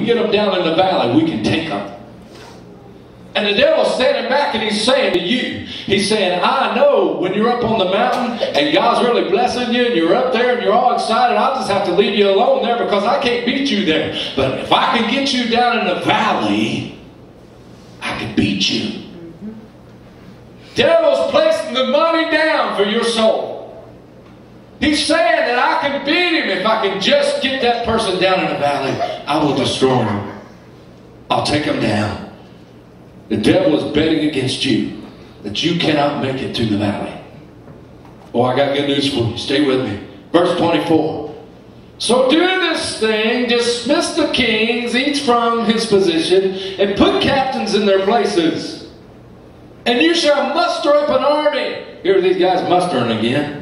we get them down in the valley, we can take them. And the devil's standing back and he's saying to you, he's saying, I know when you're up on the mountain and God's really blessing you and you're up there and you're all excited, I'll just have to leave you alone there because I can't beat you there. But if I can get you down in the valley, I can beat you. Devil's placing the money down for your soul. He's saying that I can beat him if I can just get that person down in the valley. I will destroy him. I'll take him down. The devil is betting against you that you cannot make it to the valley. Oh, I got good news for you. Stay with me. Verse 24. So do this thing, dismiss the kings, each from his position, and put captains in their places. And you shall muster up an army. Here are these guys mustering again.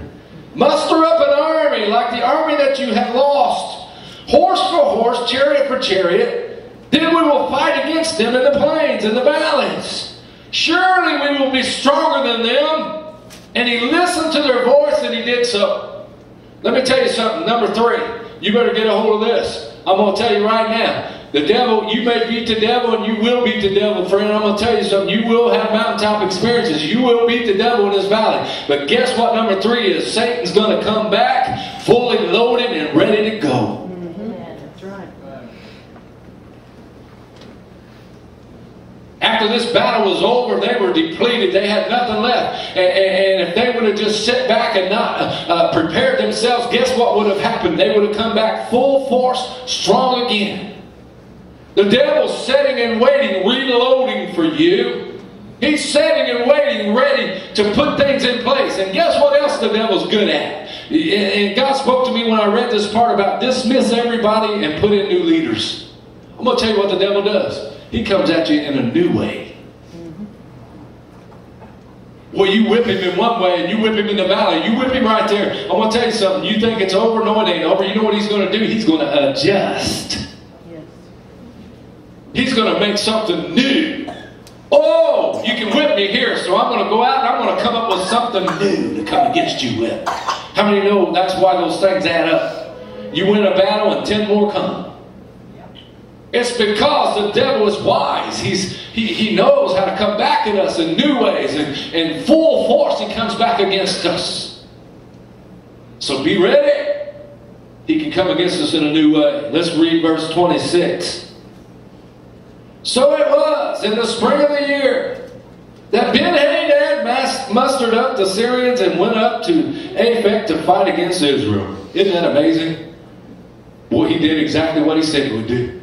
Muster up an army like the army that you have lost. Horse for horse, chariot for chariot. Then we will fight against them in the plains and the valleys. Surely we will be stronger than them. And he listened to their voice and he did so. Let me tell you something. Number 3. You better get a hold of this. I'm going to tell you right now. The devil, you may beat the devil and you will beat the devil, friend. I'm going to tell you something. You will have mountaintop experiences. You will beat the devil in this valley. But guess what number 3 is? Satan's going to come back fully loaded and ready to go. After this battle was over, they were depleted. They had nothing left. And if they would have just sat back and not prepared themselves, guess what would have happened? They would have come back full force, strong again. The devil's sitting and waiting, reloading for you. He's sitting and waiting, ready to put things in place. And guess what else the devil's good at? And God spoke to me when I read this part about dismiss everybody and put in new leaders. I'm going to tell you what the devil does. He comes at you in a new way. Well, you whip him in one way and you whip him in the valley. You whip him right there. I'm going to tell you something. You think it's over? No, it ain't over. You know what he's going to do? He's going to adjust. Yes. He's going to make something new. Oh, you can whip me here, so I'm going to go out and I'm going to come up with something new to come against you with. How many know that's why those things add up? You win a battle and 10 more come. It's because the devil is wise. He knows how to come back at us in new ways. And in full force he comes back against us. So be ready. He can come against us in a new way. Let's read verse 26. So it was in the spring of the year that Ben-Hadad mustered up the Syrians and went up to Aphek to fight against Israel. Isn't that amazing? Boy, he did exactly what he said he would do.